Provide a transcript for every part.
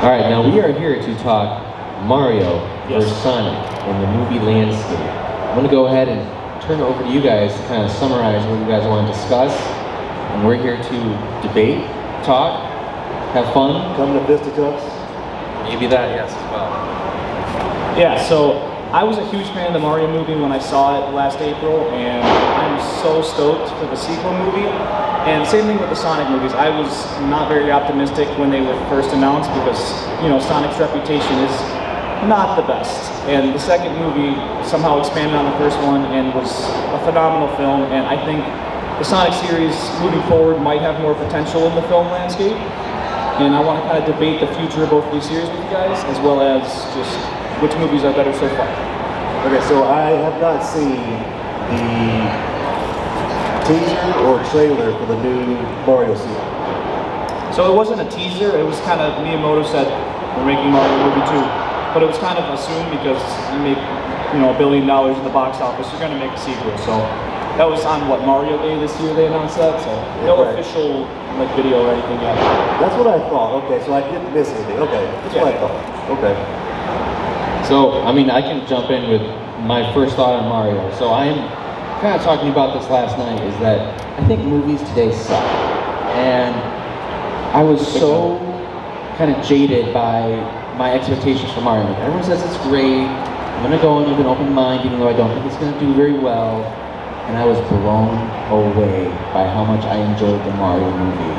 All right, now we are here to talk Mario versus Sonic in the movie landscape. I'm going to go ahead and turn it over to you guys to kind of summarize what you guys want to discuss. And we're here to debate, talk, have fun. Come to fisticuffs? Maybe that, yes, as well. Yeah, so I was a huge fan of the Mario movie when I saw it last April, and I'm so stoked for the sequel movie. And same thing with the Sonic movies. I was not very optimistic when they were first announced because, you know, Sonic's reputation is not the best. And the second movie somehow expanded on the first one and was a phenomenal film. And I think the Sonic series moving forward might have more potential in the film landscape. And I want to kind of debate the future of both of these series with you guys, as well as just which movies are better so far. Okay, so I have not seen the teaser or trailer for the new Mario sequel. So it wasn't a teaser, it was kind of, Miyamoto said, we're making Mario movie 2. But it was kind of assumed because you make, you know, $1 billion in the box office, you're gonna make a sequel. So that was on what, Mario Day this year they announced that, so no official like video or anything yet. That's what I thought. Okay, so I didn't miss anything. Okay, that's what I thought. Okay. So, I mean, I can jump in with my first thought on Mario. So I'm kind of talking about this last night, is that I think movies today suck. And I was so kind of jaded by my expectations for Mario. Like, everyone says it's great. I'm gonna go in with an open mind, even though I don't think it's gonna do very well. And I was blown away by how much I enjoyed the Mario movie.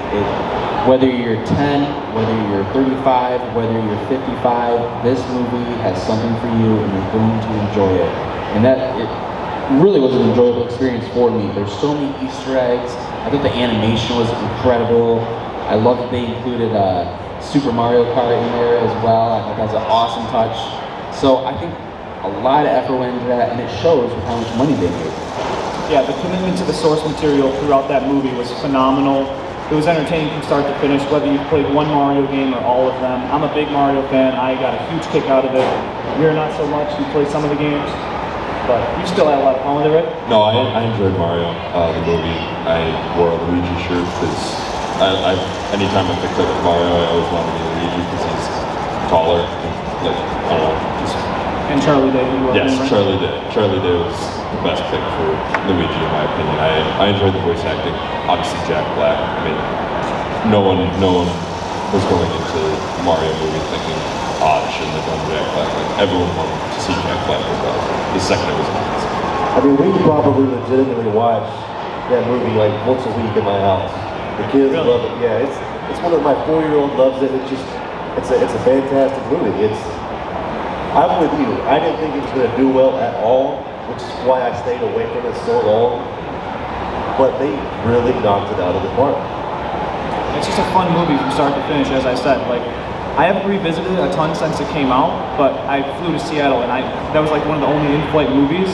Whether you're 10, whether you're 35, whether you're 55, this movie has something for you and you're going to enjoy it. And it really was an enjoyable experience for me. There's so many Easter eggs. I thought the animation was incredible. I love that they included Super Mario Kart in there as well. I thought that was an awesome touch. So I think a lot of effort went into that, and it shows with how much money they made. Yeah, the commitment to the source material throughout that movie was phenomenal. It was entertaining from start to finish, whether you played one Mario game or all of them. I'm a big Mario fan. I got a huge kick out of it. You're not so much. You played some of the games, but you still had a lot of fun with it, right? No, I enjoyed Mario, the movie. I wore a Luigi shirt because anytime I picked up Mario, I always wanted to be Luigi because he's taller. Like, I don't know. And Charlie Day. Yes, Charlie Day. Charlie Day was the best pick for Luigi, in my opinion. I enjoyed the voice acting. Obviously, Jack Black. I mean, no one was going into the Mario movie thinking, they shouldn't have done Jack Black. Like, everyone wanted to see Jack Black the second it was announced. I mean, we probably legitimately watch that movie like once a week in my house. The kids love it. Yeah, it's one of my 4-year-old loves it. It's a fantastic movie. I'm with you. I didn't think it was going to do well at all, which is why I stayed away from it so long. But they really knocked it out of the park. It's just a fun movie from start to finish, as I said. Like, I haven't revisited it a ton since it came out, but I flew to Seattle, and that was like one of the only in-flight movies.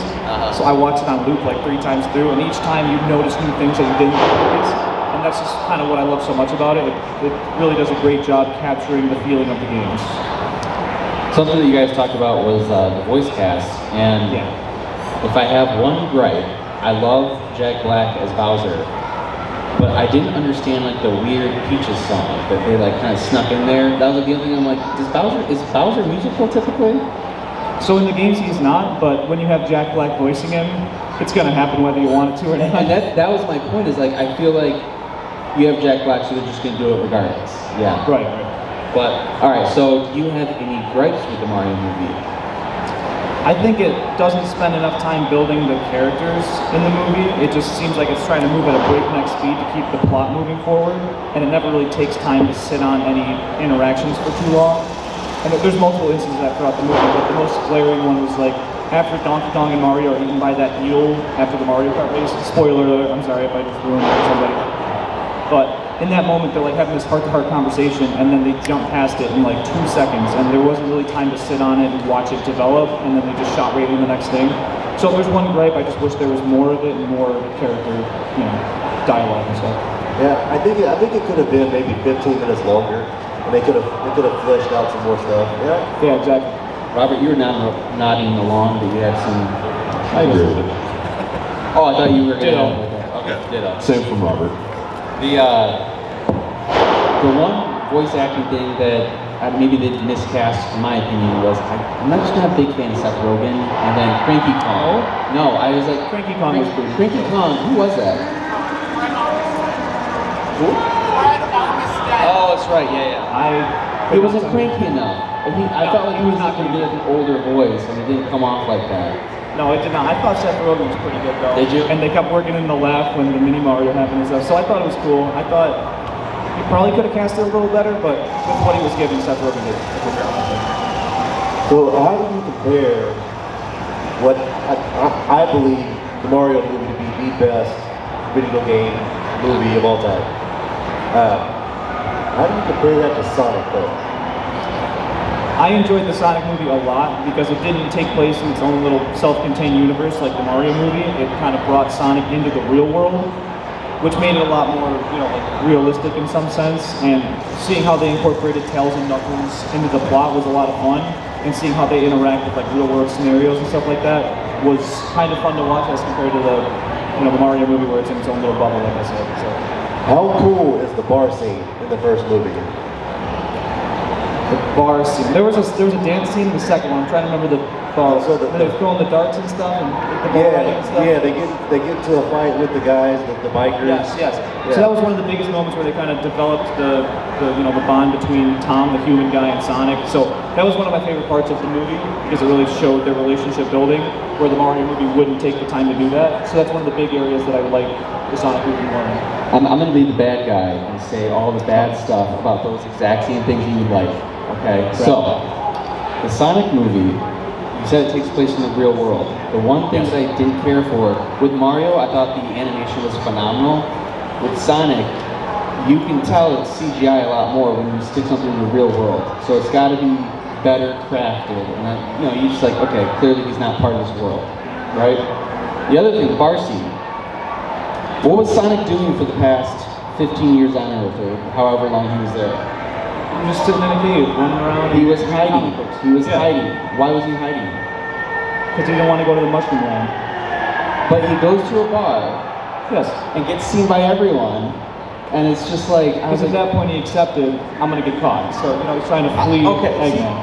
So I watched it on loop like 3 times through, and each time you notice new things that you didn't notice. And that's just kind of what I love so much about it. It really does a great job capturing the feeling of the games. Something that you guys talked about was the voice cast, and if I have one gripe, I love Jack Black as Bowser, but I didn't understand like the weird Peaches song that they like kind of snuck in there. That was like the other thing. I'm like, is Bowser musical typically? So in the games he's not, but when you have Jack Black voicing him, it's gonna happen whether you want it to or not. And that was my point. Is like I feel like you have Jack Black, so they're just gonna do it regardless. Yeah. Right. But, alright, so do you have any gripes with the Mario movie? I think it doesn't spend enough time building the characters in the movie. It just seems like it's trying to move at a breakneck speed to keep the plot moving forward, and it never really takes time to sit on any interactions for too long. And there's multiple instances of that throughout the movie, but the most glaring one was like, after Donkey Kong and Mario are eaten by that eel after the Mario Kart race. Spoiler alert, I'm sorry if I just ruined it for somebody. But in that moment, they're like having this heart-to-heart conversation, and then they jump past it in like 2 seconds, and there wasn't really time to sit on it and watch it develop, and then they just shot right into the next thing. So if there's one gripe, I just wish there was more of it and more character, dialogue and stuff. Yeah, I think it could have been maybe 15 minutes longer, and they could have fleshed out some more stuff. Yeah. Yeah, exactly. Robert, you were nodding along, but you had some. I agree with it. Oh, I thought you were going Ditto. Okay, ditto. Same from Robert. The one voice acting thing that maybe they miscast, in my opinion, was I'm not just not a big fan of Seth Rogen, and then Cranky Kong. No, I was like Cranky Kong was pretty. Cranky Kong. Who was that? Who? Oh, that's right. Yeah. He wasn't cranky enough. I felt like he was not going to be like an older voice, and it didn't come off like that. No, it did not. I thought Seth Rogen was pretty good though. Did you? And they kept working in the laugh when the mini Mario happened and stuff. So I thought it was cool. I thought he probably could have cast it a little better, but with what he was given, Seth Rogen did a good job. So how do you compare what I believe the Mario movie to be the best video game movie of all time? How do you compare that to Sonic though? I enjoyed the Sonic movie a lot because it didn't take place in its own little self-contained universe like the Mario movie. It kind of brought Sonic into the real world, which made it a lot more, like realistic in some sense. And seeing how they incorporated Tails and Knuckles into the plot was a lot of fun. And seeing how they interact with like real-world scenarios and stuff like that was kind of fun to watch as compared to the Mario movie where it's in its own little bubble, like I said. So. How cool is the bar scene in the first movie? The bar scene. There was a dance scene in the second one. I'm trying to remember the bar. So they were throwing the darts and stuff and the ball riding and stuff. Yeah, they get to a fight with the guys, the bikers. Yes. Yeah. So that was one of the biggest moments where they kind of developed the bond between Tom, the human guy, and Sonic. So that was one of my favorite parts of the movie because it really showed their relationship building, where the Mario movie wouldn't take the time to do that. So that's one of the big areas that I would like the Sonic movie more in. I'm going to be the bad guy and say all the bad stuff about those exact same things you would like. Okay, so the Sonic movie, you said it takes place in the real world. The one thing that I didn't care for, with Mario, I thought the animation was phenomenal. With Sonic, you can tell it's CGI a lot more when you stick something in the real world. So it's got to be better crafted. And you're just like, okay, clearly he's not part of this world, right? The other thing, the bar scene. What was Sonic doing for the past 15 years on Earth, or however long he was there? He was just sitting in a cave, running around. He was hiding. Hiding. Why was he hiding? Because he didn't want to go to the Mushroom Land. But he goes to a bar. Yes. And gets seen by everyone. And it's just like, because at that point he accepted, I'm going to get caught. So, he's trying to flee.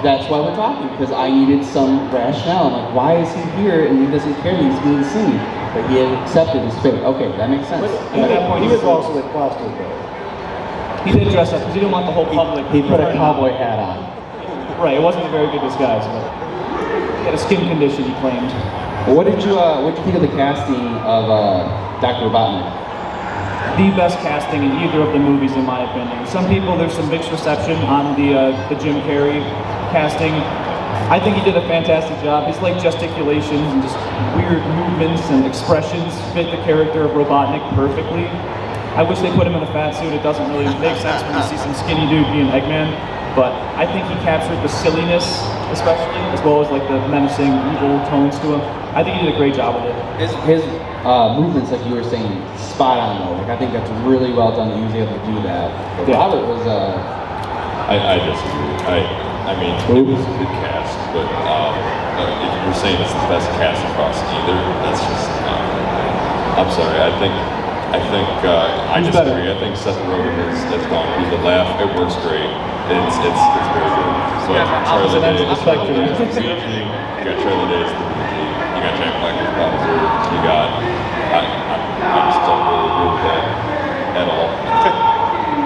That's why we're talking, because I needed some rationale. I'm like, why is he here and he doesn't care that he's being seen? But he had accepted his fate. Okay, that makes sense. At that point, he was also in costume though. He did dress up because he didn't want the whole public. He put a cowboy hat on. Right, it wasn't a very good disguise, but he had a skin condition, he claimed. What did you think of the casting of Dr. Robotnik? The best casting in either of the movies, in my opinion. Some people, there's some mixed reception on the Jim Carrey casting. I think he did a fantastic job. His gesticulations and just weird movements and expressions fit the character of Robotnik perfectly. I wish they put him in a fat suit. It doesn't really make sense when you see some skinny dude being Eggman. But I think he captured the silliness, especially, as well as the menacing, evil tones to him. I think he did a great job with it. His movements, like you were saying, spot on though. I think that's really well done that he was able to do that. But Robert was I disagree. I mean, it was a good cast, but if you're saying it's the best cast across either, that's just I'm sorry. I disagree. I think Seth Rogen has gone through the laugh. It works great. It's very good. So opposite ends of the spectrum. You got Charlie Day as the Luigi. You got Jack Black as Bowser. You got I just don't really agree with that at all.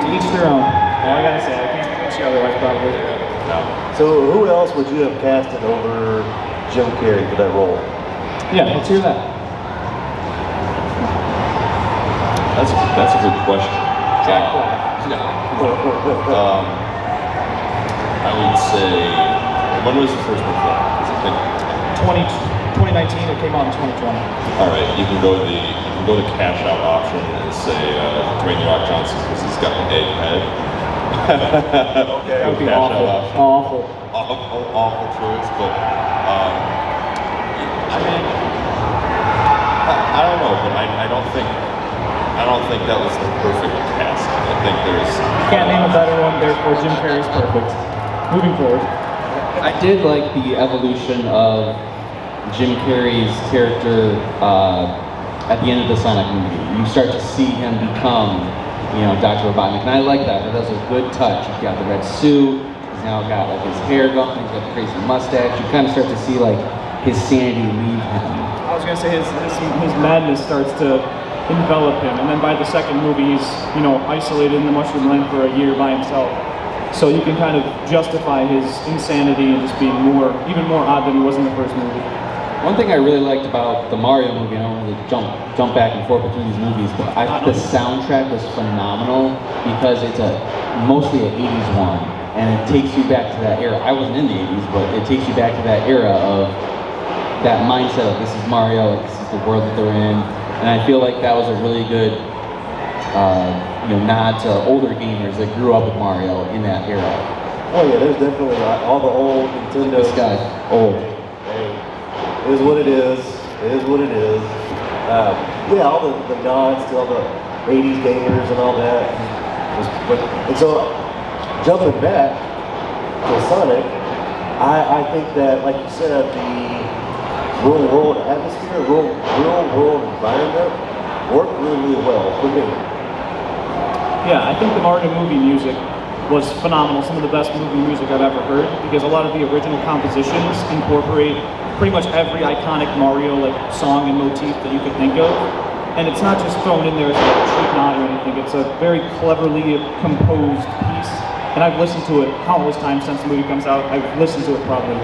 To each their own. All I gotta say, I can't convince you otherwise, probably. No. So who else would you have casted over Jim Carrey for that role? Yeah, let's hear that. That's a good question. Jack Black. I would say, when was the first one filmed? Because I think 2019. It came out in 2020. All right, you can go to cash out option and say Dwayne The Rock Johnson because he's got an egg head. Okay, that would be awful. Awful choice, but I mean, I don't know, but I don't think that was the perfect cast. I think there's can't name a better one. Therefore, Jim Carrey's perfect. Moving forward, I did like the evolution of Jim Carrey's character at the end of the Sonic movie. You start to see him become, Dr. Robotnik, and I like that. That was a good touch. You got the red suit, his He's now got like his hair going, he's got the crazy mustache. You kind of start to see like his sanity leave him. I was gonna say his madness starts to envelop him, and then by the second movie, he's isolated in the mushroom land for a year by himself. So you can kind of justify his insanity and just being even more odd than he was in the first movie. One thing I really liked about the Mario movie, I don't really jump back and forth between these movies, but I thought the soundtrack was phenomenal because it's mostly an 80s one, and it takes you back to that era. I wasn't in the 80s, but it takes you back to that era of that mindset of this is Mario, this is the world that they're in, and I feel like that was a really good nod to older gamers that grew up with Mario in that era. Oh yeah, there's definitely all the old Nintendo. This guy's old. Hey, it is what it is. It is what it is. Yeah, all the nods to all the 80s gamers and all that. And so, jumping back to Sonic, I think that, like you said, the real world atmosphere, real world environment worked really well for me. Yeah, I think the Mario movie music was phenomenal. Some of the best movie music I've ever heard, because a lot of the original compositions incorporate pretty much every iconic Mario song and motif that you could think of. And it's not just thrown in there as a cheap nod or anything. It's a very cleverly composed piece. And I've listened to it countless times since the movie comes out. I've listened to it probably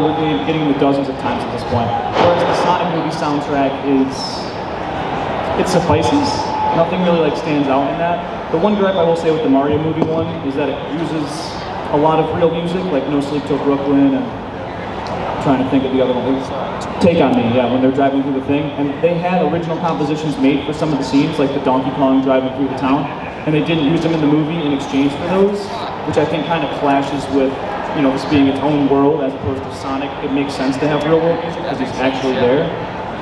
we're getting into dozens of times at this point. Whereas the Sonic movie soundtrack it suffices. Nothing really stands out in that. The one gripe I will say with the Mario movie one is that it uses a lot of real music, like No Sleep Till Brooklyn, and I'm trying to think of the other one. Take On Me, yeah, when they're driving through the thing. And they had original compositions made for some of the scenes, like the Donkey Kong driving through the town, and they didn't use them in the movie in exchange for those, which I think kind of clashes with this being its own world as opposed to Sonic. It makes sense to have real world music because it's actually there.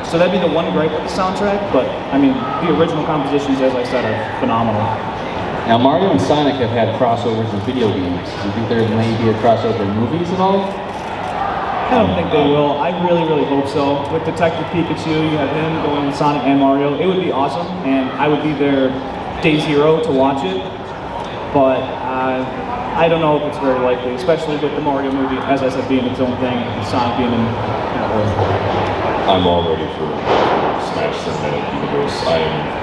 So that'd be the one gripe with the soundtrack, but I mean, the original compositions, as I said, are phenomenal. Now, Mario and Sonic have had crossovers in video games. Do you think there may be a crossover in movies at all? I don't think they will. I really, really hope so. With Detective Pikachu, you have him going with Sonic and Mario. It would be awesome, and I would be their day zero to watch it. But I don't know if it's very likely, especially with the Mario movie, as I said, being its own thing, and Sonic being in. I'm all ready for Smash Cinematic Universe.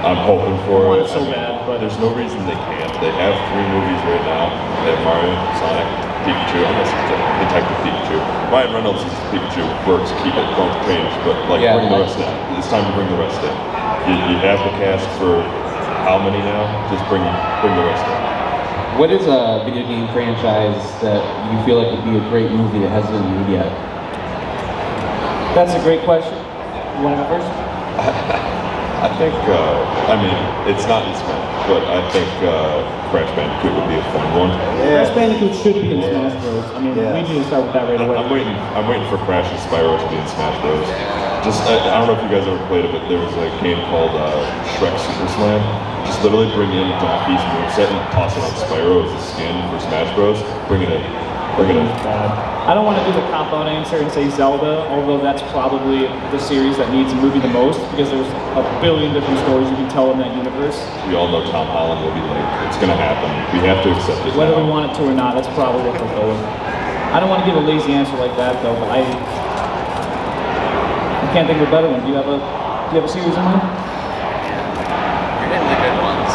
I'm hoping for it. So bad, but there's no reason they can't. They have 3 movies right now. They have Mario, Sonic, Pikachu, unless it's Detective Pikachu. Ryan Reynolds' Pikachu works, keep it, don't change, but bring the rest in. It's time to bring the rest in. You have the cast for how many now? Just bring the rest in. What is a video game franchise that you feel like would be a great movie that hasn't been made yet? That's a great question. You want to go first? I think, it's not in Smash, but I think Crash Bandicoot would be a fun one. Yeah. Crash Bandicoot should be in Smash Bros. I mean, we need to start with that right away. I'm waiting for Crash and Spyro to be in Smash Bros. I don't know if you guys ever played it, but there was a game called Shrek Super Slam. Just literally bring in Donkey's moveset and toss it on Spyro as a skin for Smash Bros. Bring it in. I don't want to do the cop-out answer and say Zelda, although that's probably the series that needs a movie the most, because there's a billion different stories you can tell in that universe. We all know Tom Holland will be late. It's going to happen. We have to accept it. Whether we want it to or not, that's probably what they'll go with. I don't want to give a lazy answer like that, though, but I can't think of a better one. Do you have a series in mind? You're hitting the good ones.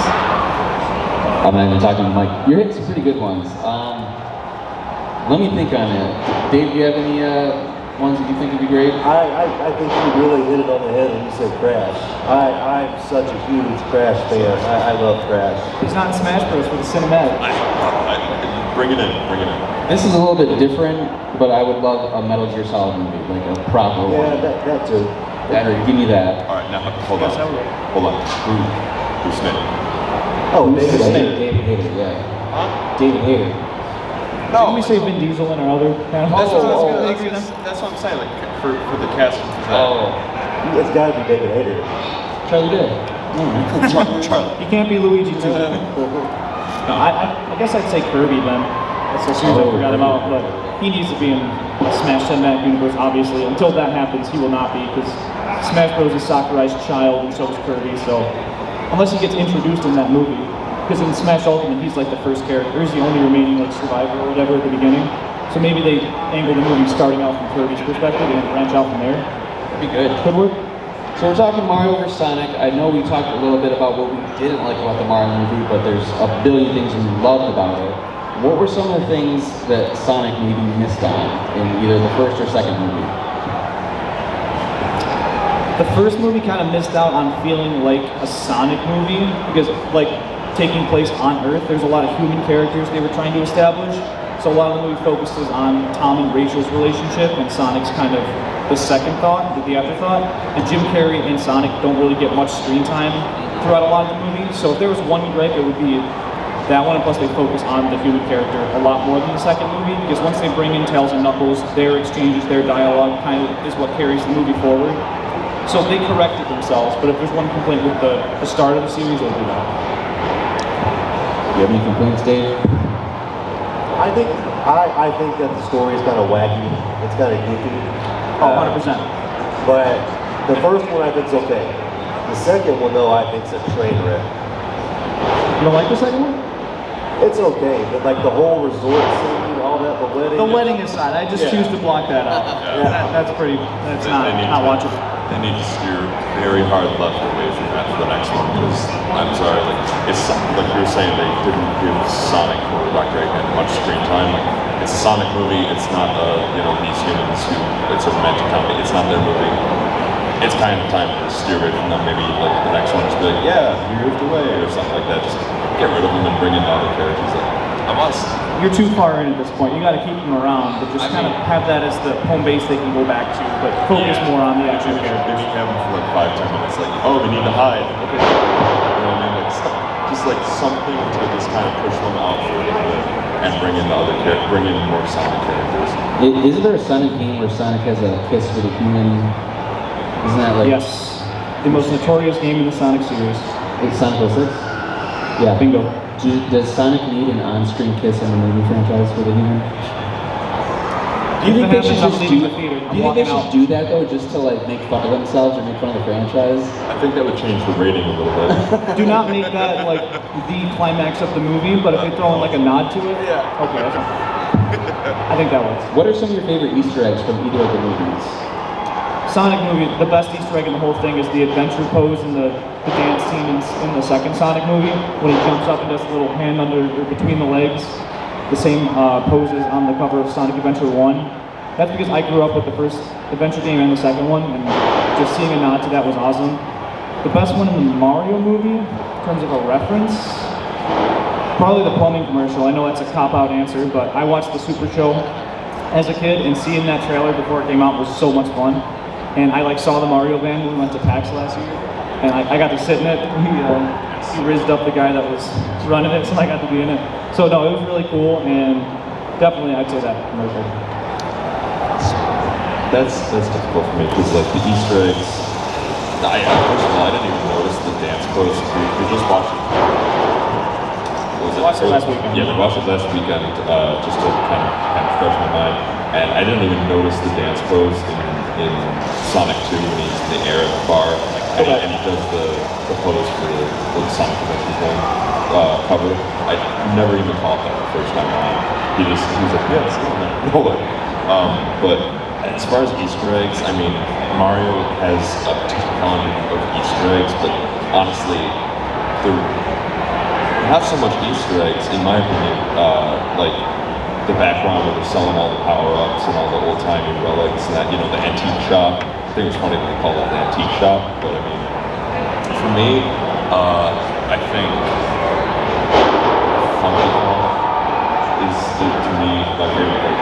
I'm not even talking to Mike. You're hitting some pretty good ones. Let me think on it. Dave, do you have any ones that you think would be great? I think you really hit it on the head when you said Crash. I'm such a huge Crash fan. I love Crash. He's not in Smash Bros. For the cinematic. Bring it in. This is a little bit different, but I would love a Metal Gear Solid movie, like a proper one. Yeah, that too. Give me that. All right, now hold on. Who's Snake? Oh, David Hayter. David Hayter, yeah. Huh? David Hayter. No. Didn't we say Vin Diesel in our other panel? That's what I'm saying. Like for the cast. It's got to be David Hayter. Charlie Day. Charlie. He can't be Luigi too. No, I guess I'd say Kirby then. That's the series I forgot about, but he needs to be in Smash Cinematic Universe, obviously. Until that happens, he will not be, because Smash Bros. Is Sakurai's child, and so is Kirby, so unless he gets introduced in that movie, because in Smash Ultimate, he's like the first character. He's the only remaining like survivor or whatever at the beginning. So maybe they angle the movie starting out from Kirby's perspective and then branch out from there. That'd be good. Could work. So we're talking Mario vs. Sonic. I know we talked a little bit about what we didn't like about the Mario movie, but there's a billion things we loved about it. What were some of the things that Sonic maybe missed on in either the first or second movie? The first movie kind of missed out on feeling like a Sonic movie because, like, taking place on Earth, there's a lot of human characters they were trying to establish. So a lot of the movie focuses on Tom and Rachel's relationship, and Sonic's kind of the second thought, the afterthought. And Jim Carrey and Sonic don't really get much screen time throughout a lot of the movie. So if there was one gripe, it would be that one, and plus they focus on the human character a lot more than the second movie, because once they bring in Tails and Knuckles, their exchanges, their dialogue kind of is what carries the movie forward. So they corrected themselves, but if there's one complaint with the start of the series, they'll do that. Do you have any complaints, Dave? I think that the story is kind of wacky. It's kind of goofy. Oh, 100%. But the first one I think's okay. The second one, though, I think's a train wreck. You don't like the second one? It's okay, but like the whole resort scene, all that, the wedding. The wedding aside, I just choose to block that out. That's not watchable. They need to steer very hard left away from that for the next one, because I'm sorry, like it's like you were saying, they didn't give Sonic or Wreck-Rake much screen time. Like it's a Sonic movie, it's not these humans who it's a romantic comedy. It's not their movie. It's kind of time to steer away from them. Maybe like the next one just be like, yeah, you moved away or something like that. Just get rid of them and bring in other characters. You're too far in at this point. You got to keep them around, but just kind of have that as the home base they can go back to, but focus more on the action They characters. should have them for like 5-10 minutes. Like, oh, we need to hide. Okay, you know what I mean? Like, just like something to just kind of push them out for a little bit and bring in the other bring in more Sonic characters. Isn't there a Sonic game where Sonic has a kiss with a human? Isn't that like... Yes. The most notorious game in the Sonic series. It's Sonic 06? Yeah. Bingo. Does Sonic need an on-screen kiss in the movie franchise with a human? Do you think they should just do? Do you think they should do that though, just to like make fun of themselves or make fun of the franchise? I think that would change the rating a little bit. Do not make that like the climax of the movie, but if they throw in like a nod to it, okay, that's fine. I think that works. What are some of your favorite Easter eggs from either of the movies? Sonic movie, the best Easter egg in the whole thing is the adventure pose in the dance scene in the second Sonic movie, when he jumps up and does a little hand under or between the legs. The same poses on the cover of Sonic Adventure 1. That's because I grew up with the first adventure game and the second one, and just seeing a nod to that was awesome. The best one in the Mario movie, in terms of a reference, probably the plumbing commercial. I know that's a cop-out answer, but I watched the Super Show as a kid, and seeing that trailer before it came out was so much fun. And I saw the Mario van when we went to PAX last year, and I got to sit in it. He rizzed up the guy that was running it, so I got to be in it. So no, it was really cool, and definitely I'd say that commercial. That's difficult for me because like the Easter eggs. First of all, I didn't even notice the dance pose. We just watched it. Watched it last weekend. Yeah, we watched it last weekend just to kind of refresh my mind, and I didn't even notice the dance pose in Sonic 2 when he's in the air at the bar, and he does the pose for the Sonic Adventure cover. I never even caught that the first time around. He was like, yeah, it's doing that. But as far as Easter eggs, I mean, Mario has a ton of Easter eggs, but honestly, they're not so much Easter eggs, in my opinion. Like the background where they're selling all the power-ups and all the old-timey relics and that, the antique shop. I think it's funny that they call it the antique shop, but I mean, for me, I think Funky Kong is to me my favorite. Like,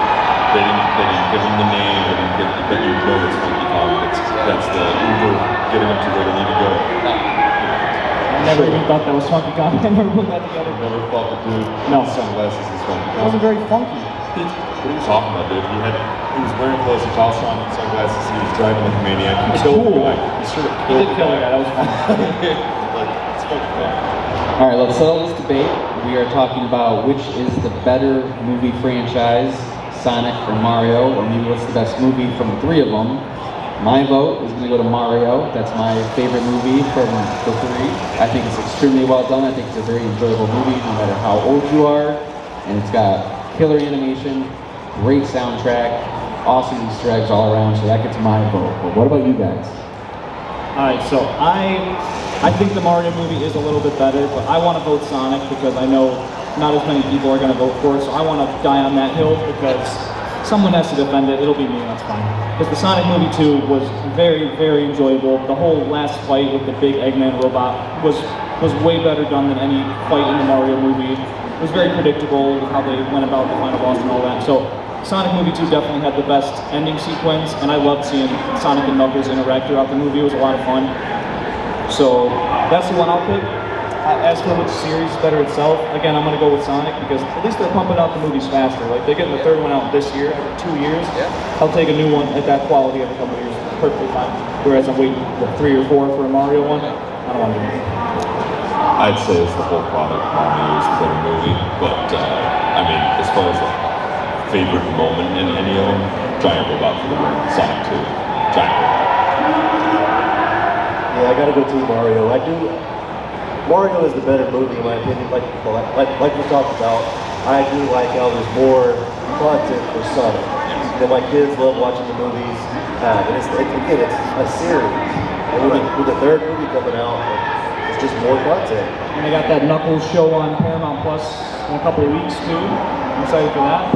they didn't give him the name, but you know it's Funky Kong. That's the Uber getting him to where they need to go. I never even thought that was Funky Kong. I never put that together. Never thought the dude No. with sunglasses is Funky It Kong. wasn't very funky. What are you talking about, dude? He was wearing clothes, he tossed on sunglasses, he was driving like a maniac. He It's killed cool. the guy. He straight up He killed did kill the guy. That was fun. Like, it's Funky Kong. All right, let's settle this debate. We are talking about which is the better movie franchise, Sonic or Mario, or maybe what's the best movie from the three of them. My vote is going to go to Mario. That's my favorite movie from the three. I think it's extremely well done. I think it's a very enjoyable movie, no matter how old you are. And it's got killer animation, great soundtrack, awesome Easter eggs all around. So that gets my vote. But what about you guys? All right, so I think the Mario movie is a little bit better, but I want to vote Sonic because I know not as many people are going to vote for it. So I want to die on that hill because someone has to defend it. It'll be me, that's fine. Because the Sonic movie 2 was very, very enjoyable. The whole last fight with the big Eggman robot was way better done than any fight in the Mario movie. It was very predictable how they went about the final boss and all that. So Sonic movie 2 definitely had the best ending sequence, and I loved seeing Sonic and Knuckles interact throughout the movie. It was a lot of fun. So that's the one I'll pick. As for which series is better itself, again, I'm going to go with Sonic because at least they're pumping out the movies faster. Like, they're getting the third one out this year, every 2 years. I'll take a new one at that quality every couple of years. Perfectly fine. Whereas I'm waiting, 3 or 4 for a Mario one. I don't want to do it. I'd say it's the whole product. Mario is the better movie, but I mean, as far as like favorite moment in any of them, Giant Robot for the win. Sonic 2, Giant Robot. Yeah, I gotta go Team Mario. Mario is the better movie in my opinion. Like we talked about, I do like how there's more content for Sonic. You know, my kids love watching the movies, and it's a series. And with the third movie coming out, it's just more content. And they got that Knuckles show on Paramount Plus in a couple of weeks too. I'm excited for that.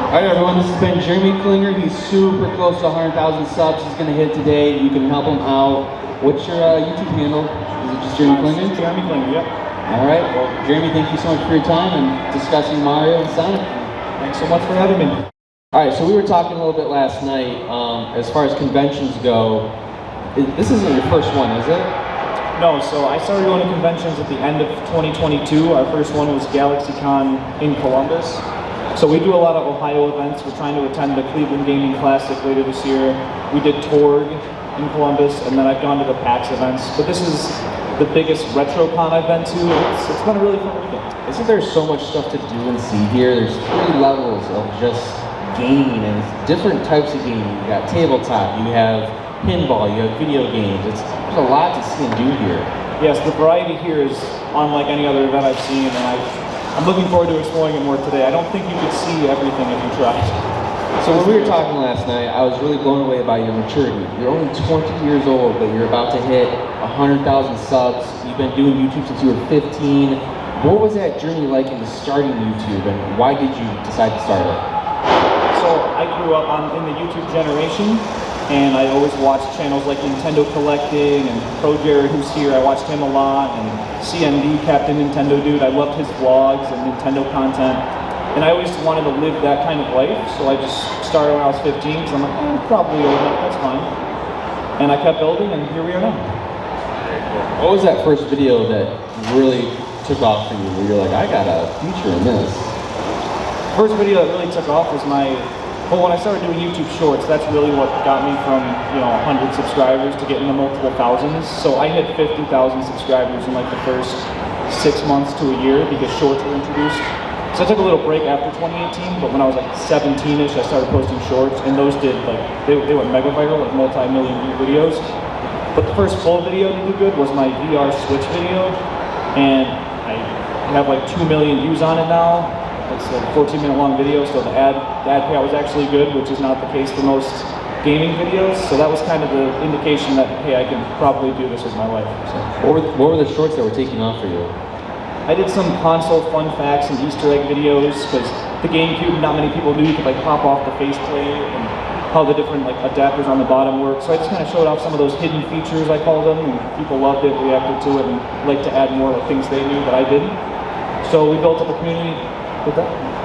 All right, everyone, this has been Jeremy Klinger. He's super close to 100,000 subs. He's going to hit today. You can help him out. What's your YouTube handle? Is it just Jeremy Klinger? Jeremy Klinger, yep. All right, well, Jeremy, thank you so much for your time and discussing Mario and Sonic. Thanks so much for having me. All right, so we were talking a little bit last night. As far as conventions go, this isn't your first one, is it? No, so I started going to conventions at the end of 2022. Our first one was GalaxyCon in Columbus. So we do a lot of Ohio events. We're trying to attend the Cleveland Gaming Classic later this year. We did Torg in Columbus, and then I've gone to the PAX events. But this is the biggest RetroCon I've been to. It's been a really fun weekend. Isn't there so much stuff to do and see here? There's 3 levels of just gaming and different types of gaming. You got tabletop, you have pinball, you have video games. There's a lot to see and do here. Yes, the variety here is unlike any other event I've seen, and I'm looking forward to exploring it more today. I don't think you could see everything if you tried. So when we were talking last night, I was really blown away by your maturity. You're only 20 years old, but you're about to hit 100,000 subs. You've been doing YouTube since you were 15. What was that journey like into starting YouTube, and why did you decide to start it? So I grew up in the YouTube generation, and I always watched channels like Nintendo Collecting and Pro Jared, who's here. I watched him a lot, and CND, Captain Nintendo Dude. I loved his vlogs and Nintendo content, and I always wanted to live that kind of life. So I just started when I was 15, because I'm like, I'm probably old enough, that's fine. And I kept building, and here we are now. What was that first video that really took off for you, where you're like, I got a future in this? First video that really took off was when I started doing YouTube Shorts. That's really what got me from 100 subscribers to getting to multiple thousands. So I hit 50,000 subscribers in like the first 6 months to a year because Shorts were introduced. So I took a little break after 2018, but when I was like 17-ish, I started posting Shorts, and those did they went mega viral, like multi-million view videos. But the first full video to do good was my VR Switch video, and I have like 2 million views on it now. It's a 14-minute long video, so the ad payout was actually good, which is not the case for most gaming videos. So that was kind of the indication that, hey, I can probably do this with my life. So. What were the shorts that were taking off for you? I did some console fun facts and Easter egg videos, because the GameCube, not many people knew you could like pop off the faceplate and how the different like adapters on the bottom work. So I just kind of showed off some of those hidden features, I call them, and people loved it, reacted to it, and liked to add more like things they knew that I didn't. So we built up a community with that.